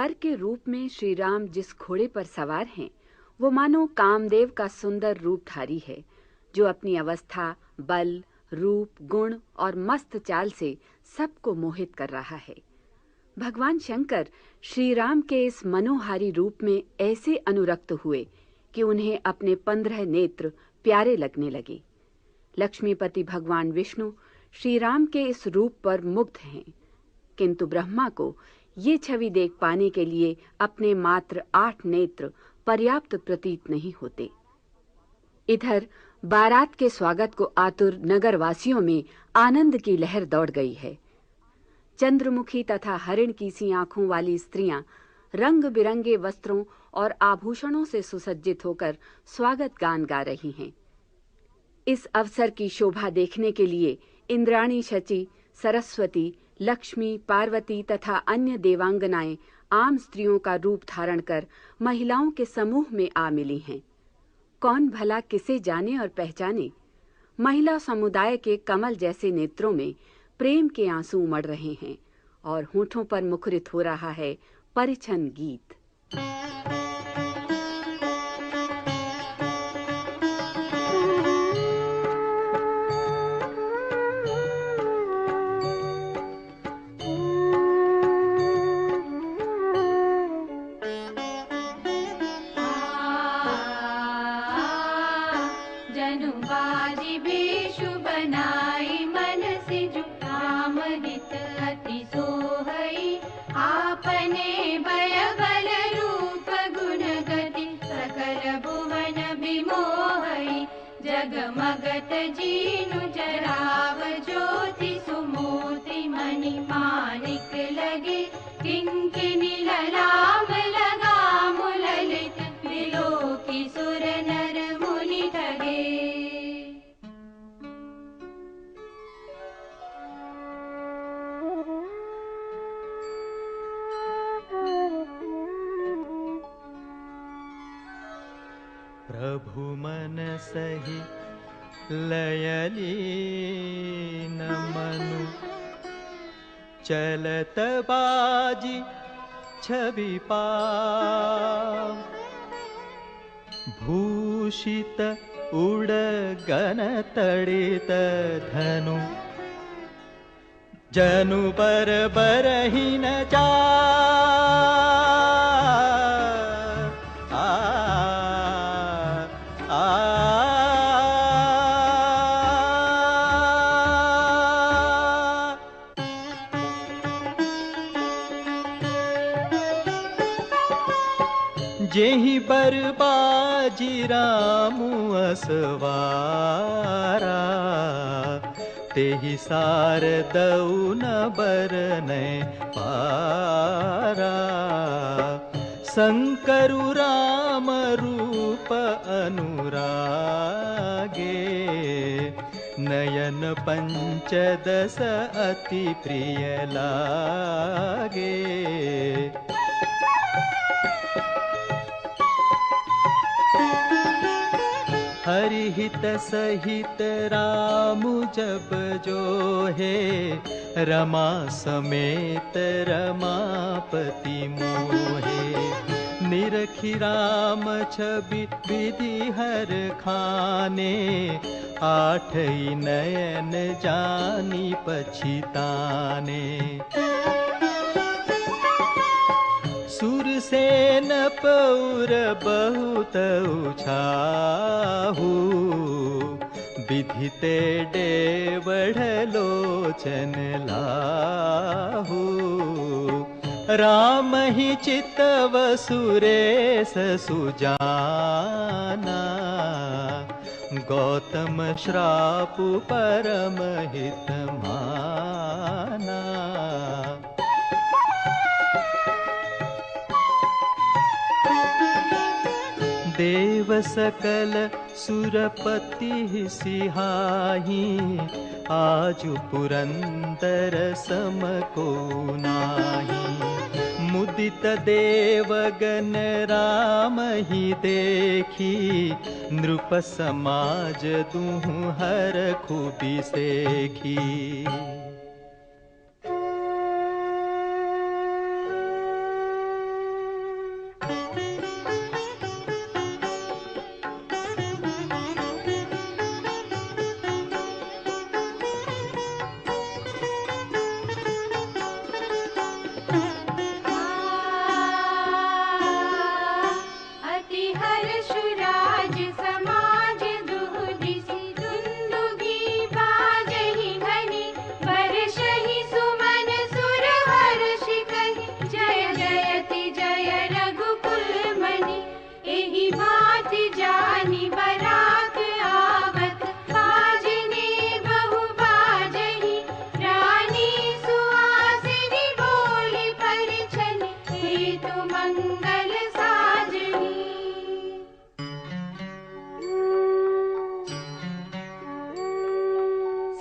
अवतार के रूप में श्री राम जिस घोड़े पर सवार हैं, वो मानो कामदेव का सुंदर रूपधारी है, जो अपनी अवस्था, बल, रूप, गुण और मस्त चाल से सबको मोहित कर रहा है। भगवान शंकर श्री राम के इस मनोहारी रूप में ऐसे अनुरक्त हुए कि उन्हें अपने 15 नेत्र प्यारे लगने लगे। लक्ष्मीपति भगवान विष्णु श्री राम के इस रूप पर मुग्ध हैं, किंतु ब्रह्मा को ये छवि देख पाने के लिए अपने मात्र 8 नेत्र पर्याप्त प्रतीत नहीं होते। इधर बारात के स्वागत को आतुर नगरवासियों में आनंद की लहर दौड़ गई है। चंद्रमुखी तथा हरिण की सी आंखों वाली स्त्रियां रंग बिरंगे वस्त्रों और आभूषणों से सुसज्जित होकर स्वागत गान गा रही हैं। इस अवसर की शोभा देखने के लिए इंद्राणी, शची, सरस्वती, लक्ष्मी, पार्वती तथा अन्य देवांगनाएं आम स्त्रियों का रूप धारण कर महिलाओं के समूह में आ मिली हैं। कौन भला किसे जाने और पहचाने। महिला समुदाय के कमल जैसे नेत्रों में प्रेम के आंसू उमड़ रहे हैं और होठों पर मुखरित हो रहा है परिछन गीत। जनुबाजी बेशु बनाई मन से जो राम हित अति सोहई, आपने भय बल रूप गुण गति सकल भुवन विमोहई। जगमगत जीनु जराव ज्योति सुमोति मणि माणिक लगे, किंकिनी ललाम लगाम ललित विलोकी सुर नर मुनि ठगे। प्रभु मन सही लयली न मनु, चलत बाजी छवि पाव। भूषित उड़गन तड़ित धनु, जनु बर बरहि न जा। जेहि बरबाजी रामु असवारा, तेहि सारदउ न बरनै पारा। शंकरु राम रूप अनुरागे, नयन पंचदश अति प्रिय लागे। हरिहित सहित राम जब जो है, रमा समेत रमापति मोहे। निरखि राम छवि विधि हर खाने, आठई नयन जानी पछिताने। सुरसेन पौर बहुत उछाहु, विधिते डेवढ़ लोचन लाहु। राम ही चितव सुरेश सुजाना, गौतम श्रापु परम हित माना। देव सकल सुरपति सिहाही, आजु पुरंदर सम को नाही। मुदित देवगण राम ही देखी, नृप समाज दुहु हर खूबी सेखी।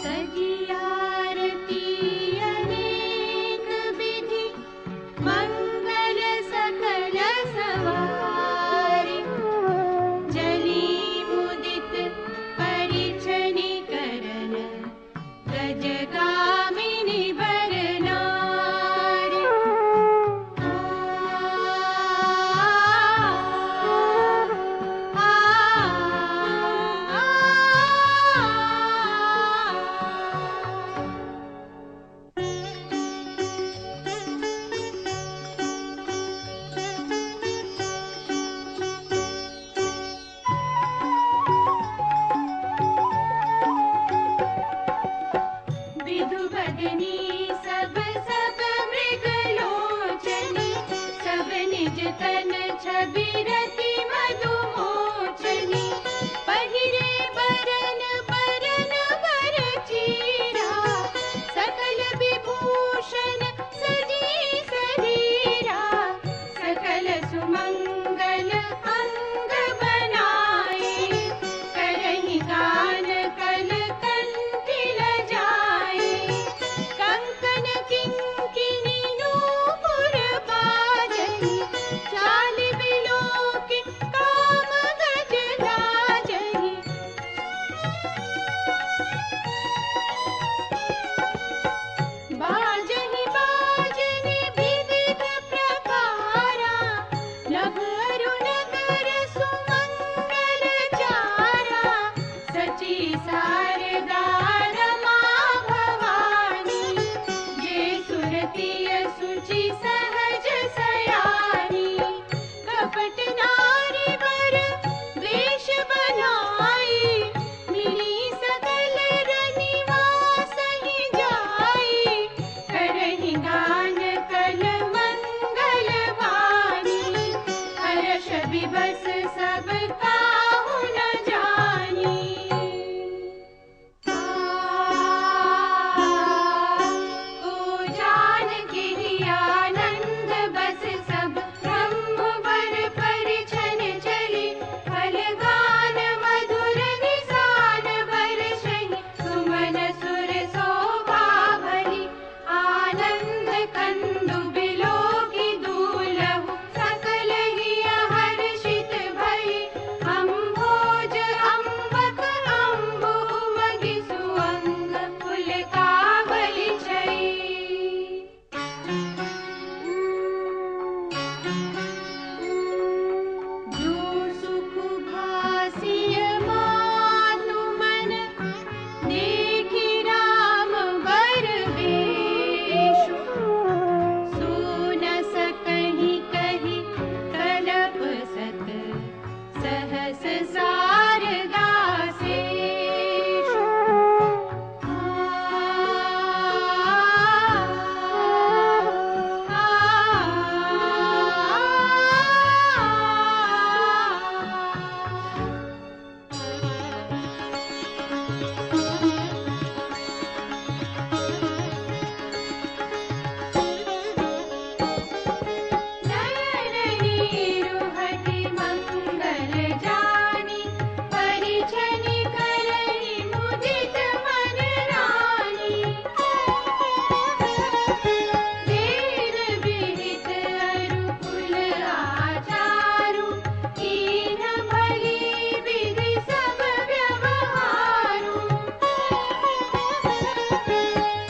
सजी आरती अनेक विधि मंगल सकल सवारी जली मुदित परिछनि करन गजगामिनी बरनारी विधु बदनी सब सब मृग लोचनी सब निज तन छवि रति मधुमोचनी पहिरे बरन बरन बर चीरा सकल विभूषण सजी शरीरा सकल सुमंगल अंग बनाए करहि गान कल कंठी लजाए कंकन किंकिनी नूपुर बाजहि चाल बिलोके काम गज लाजहि बाजहि बाजन विविध प्रकारा नभ अरु नगर सुमंगल चारा सची शारदा रमा भवानी जे सुरतिय सुचि सहज सयानी कपट नारी वर वेश बनाई मिली सकल रनिवास ही जाई करहि गान कल मंगल वाणी हर्ष विबस सब काहु न जानी को जानकी आनंद बस सब ब्रह्म वर परिछन चली फल गान मधुर निशान वर्षहि सुमन सुर शोभा भली आनंद कंदु बिलोकी दूलहु सकल हिय हर्षित भई अम्भोज अम्बक अम्बु उमगि सुअंग पुलकावली छई जो सुख भासिय मातु मन देखि राम वर वेशु सो न सकहि कहि कलप सत सहस शारदा शेषु नयन नीरुहति मंगल जानी परिछनि करहि मुदित मन रानी वेद विहित अरु कुल आचारु कीन भली विधि सब व्यवहारु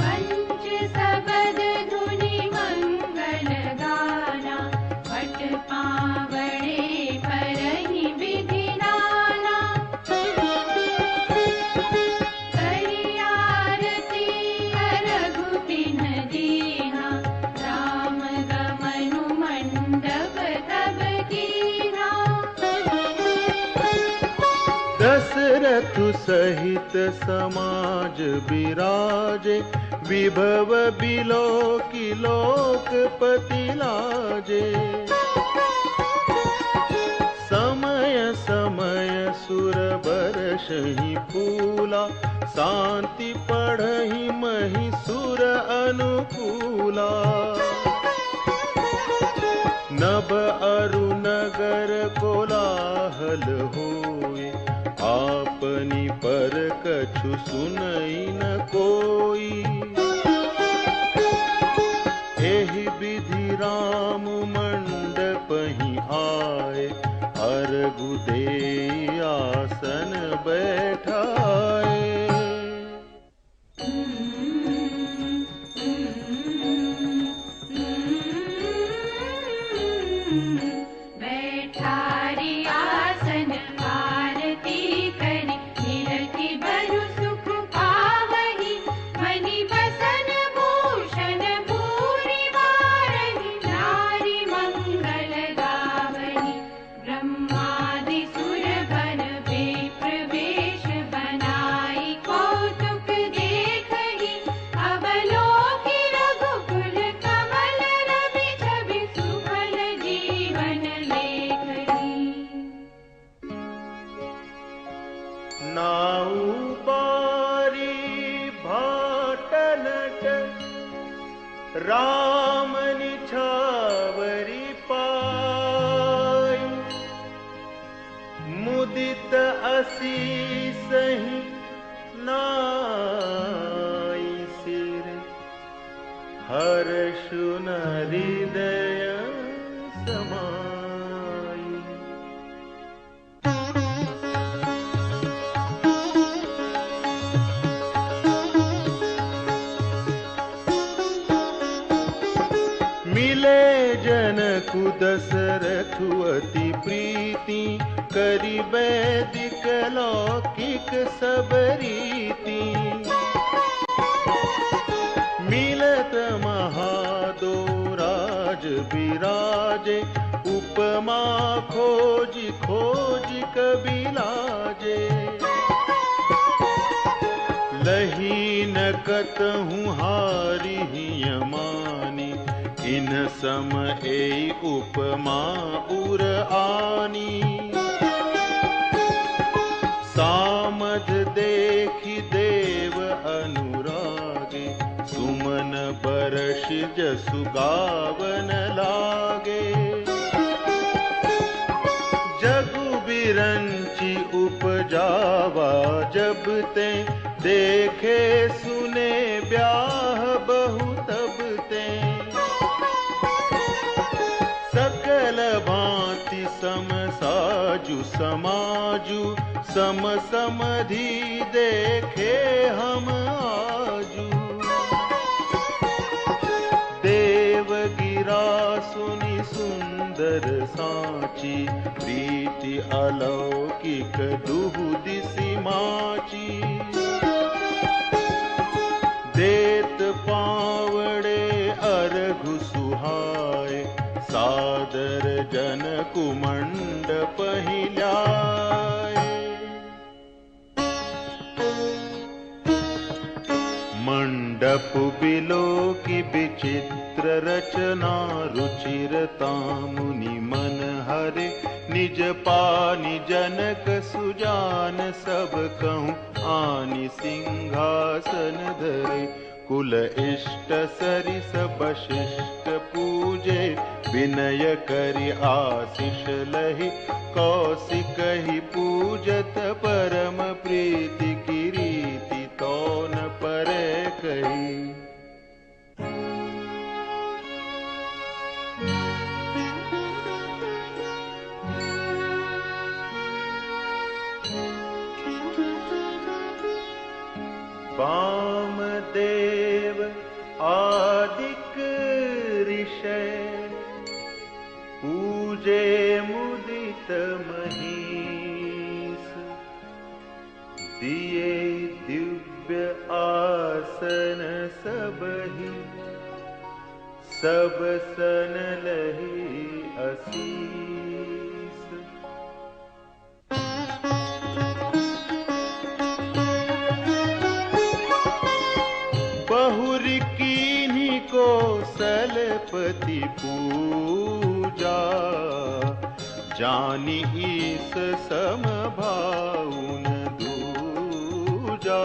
पंच सबद धुनि मंगल गाना पट पावणे परहि विधि नाना करि आरती रघुपिन दीना राम गमनु मंडप तब कीना दशरथ सहित समाज विराजे विभव बिलोकी लोकपति लाजे समय समय सुर बरसहि फूला शांति पढ़हि महि सुर अनुकूला नभ अरु नगर कोलाहल होए आपनी पर कर कछु सुनई न कोई। एहि विधि राम मंडप ही आए, अर्घु देई आसन बैठाए। बैठारी आसन आरती करी, निरखि बरु सुख पावहि। मणि बसन भूषण भूरि बारहि, नारी मंगल गावहि। ब्रह्मादि सुर वर विप्र वेश बनाई, कौतुक देखहि। अवलोकि रघुकुल कमल रवि छवि, सुफल जीवन लेखहि। नाउ बारी भाटनट, राम निछावरी पाई। मुदित असीस ही नाई सिर, हर्षु न हृदय समाई। मिले जनकु दशरथु अति प्रीति, करि वैदिक लौकिक सब रीति। मिलत महादो राज बिराजे, उपमा खोजि खोजि कबि लाजे। लही न कतहु हारि हिय मानी, इन सम एई उपमा उर आनी। सामध देखि देव अनुरागे, सुमन बरष जसु गावन लागे। जगु बिरंचि उपजावा जब ते, देखे सुने ब्याह बहु तब ते। सकल भांति सम साजु समाजु, सम समधि देखे हम आजू। देव गिरा सुनि सुंदर साची, प्रीति अलौकिक दुहु दिसि माची। देत पावड़े अर्घु सुहाए, सादर जनकु मंडप ही ल्याए। मंडप बिलोकि विचित्र रचना, रुचिरता मुनि मन हरे। निज पानि जनक सुजान, सब कहूँ आनि सिंहासन धरे। कुल इष्ट सरिस वशिष्ठ पूजे, विनय करि आशीष लहि। कौशिक ही पूजत परम प्रीति, की रीति तौन परे कही। वामदेव आदिक ऋषय, पूजे मुदित महीस। दिए दिव्य आसन सबहि, सब सन लहि असीस। बहुरि कीन्ही कौशलपति पूजा, जानि ईस सम भाउन दूजा।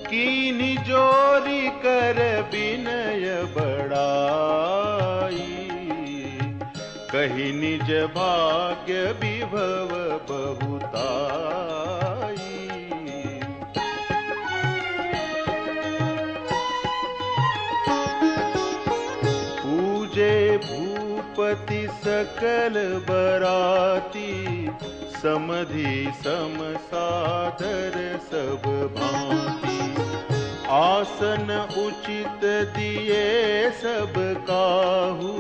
कीन्ही जोरी कर विनय बड़ाई, कही निज भाग्य विभव बहुताई। रघुपति सकल बराती, समधि सम सादर सब भांति। आसन उचित दिए सब काहू,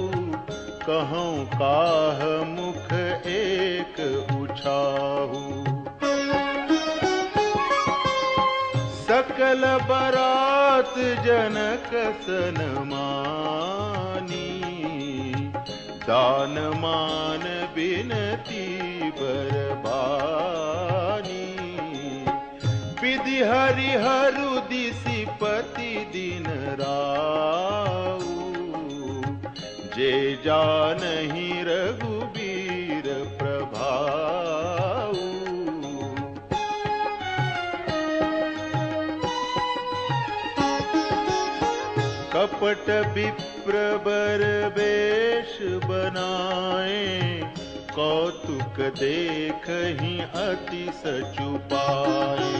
कहूँ काह मुख एक उछाहू। सकल बरात जनक सनमानी, दान मान बिनती बरबानी। विधि हरिहरु दिसिपति दिन राऊ, जे जानहि रघुबीर प्रभाऊ। कपट विप्र बर वेश बनाए, कौतुक देखहि अति सचुपाए।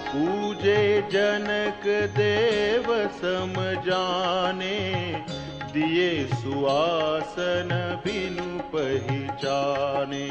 पूजे जनक देव सम जाने, दिए सुआसन बिनु पहिचाने।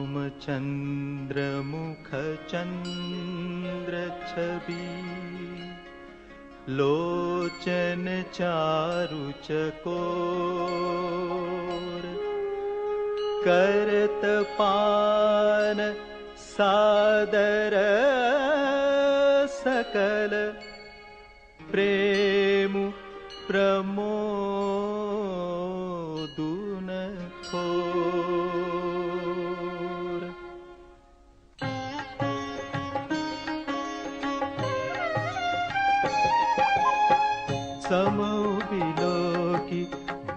रामचंद्र मुख चंद्र छवि, लोचन चारु चकोर। करत पान सादर सकल, प्रेम प्रमोदुन थोर। समु बिलोकी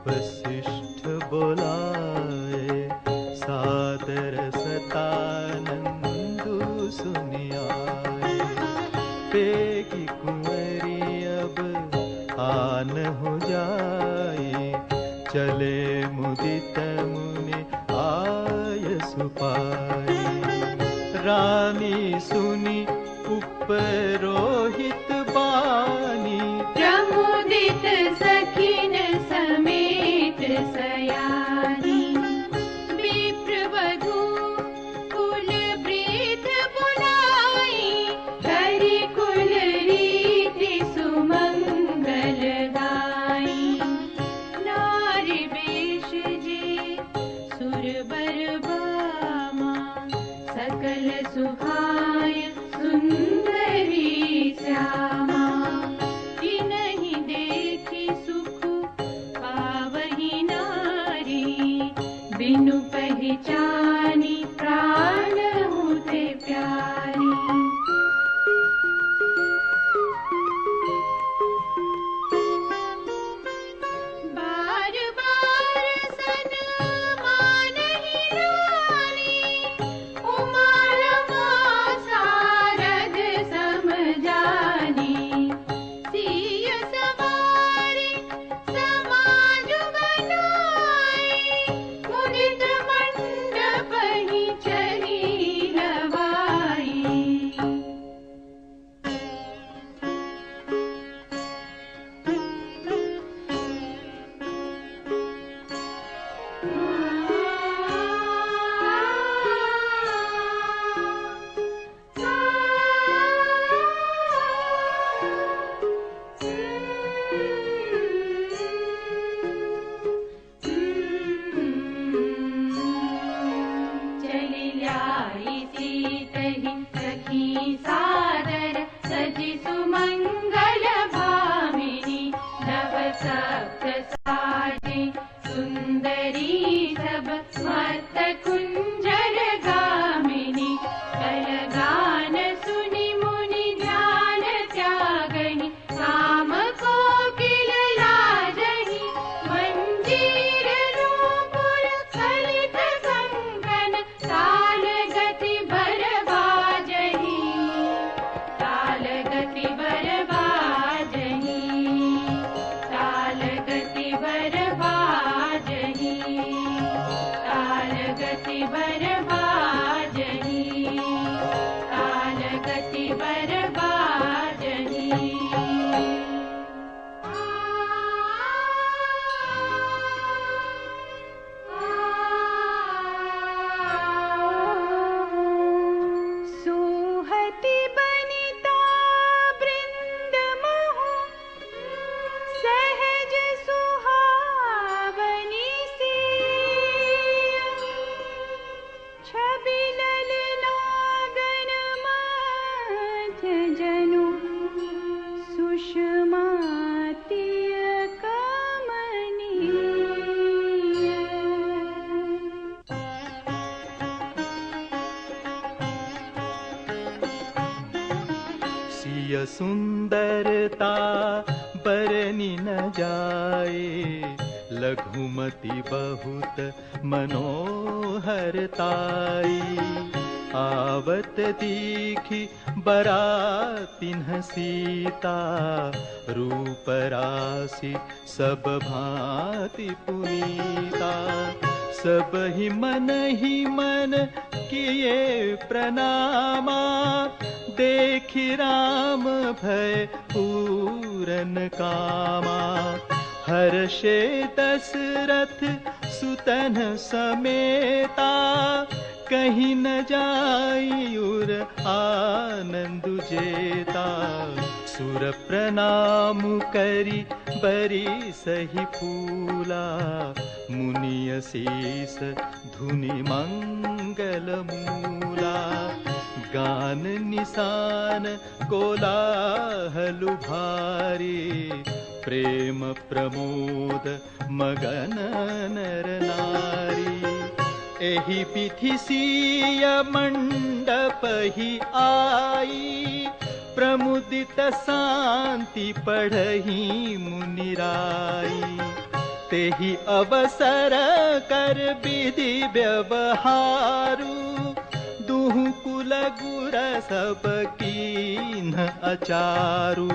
वसिष्ठ बोलाए, सादर सतानंदु सुनियाए। पेगी कुंवरी अब आन हो जाए, चले मुदित मुनि आय सुपाए। रानी सुनी उपरोहित बानी, प्रमुदित सखिन समेत सयानी। विप्रवधू कुल वृद्ध बुलाई, हरि कुल रीति सुमंगल गाई। नारी वेश जे सुरबर भामा, सकल सुहाय सुंदरी श्यामा। आई सीतहि सखी सादर सजि सुमंगल भामिनी नव सप्त साजे सुंदरी सब मत कुंजर गामिनी कलगान सुनि मुनि ध्यान त्यागहि काम कोकिल लाजहि मंजीर नूपुर कलित कंगन ताल गति बर बाजहि ताल गति बर बाजहि ताल गति बर बाजहि ताल गति बर बाजहि ताल गति बर बाजहि सुहति बनिता वृंद महु सहज सुहावनी सी छवि ललनागन मध्य जनु सुषमा तिय कमनीय सिय सुंदरता बरनि न जाए, लघुमति बहुत मनोहरताई। आवत दीखी बरातिन्ह सीता, रूप राशि सब भांति पुनीता। सब ही मन किए प्रणामा, देखि राम भय पूरन कामा। हर्षे दशरथ सुतन समेता, कहीं न जाइयुर आनंद जेता। सुर प्रणाम करी बरी सही फूला, मुनिय शीस धुनि मंगल मूला। गान निशान कोलाहल भारी, प्रेम प्रमोद मगन नर नारी। एहि विधि सिय मंडप ही आई, प्रमुदित शांति पढ़ही मुनिराई। तेहि अवसर कर विधि व्यवहारु, दुहु कुल गुर सब कीन्ह अचारु।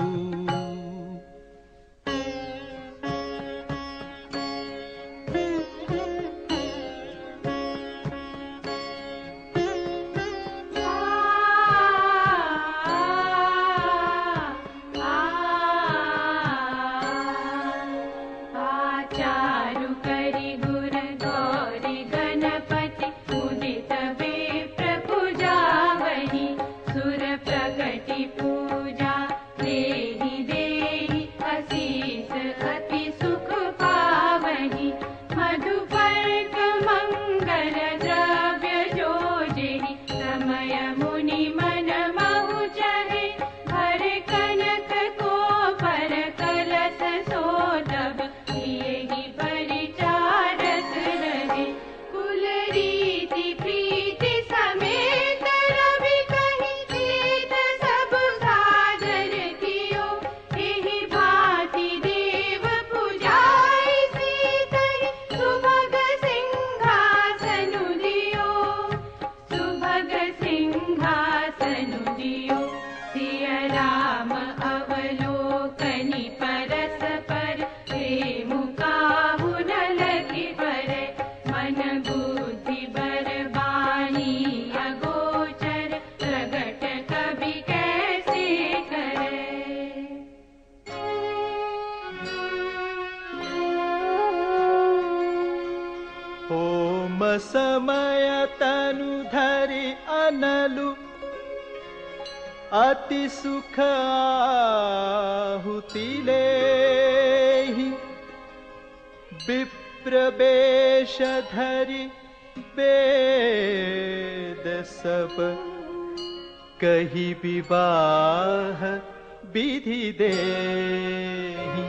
समय तनु धरि अनलु, अति सुख आहुति लेहि। विप्र वेश धरि वेद सब कही विवाह विधि देहि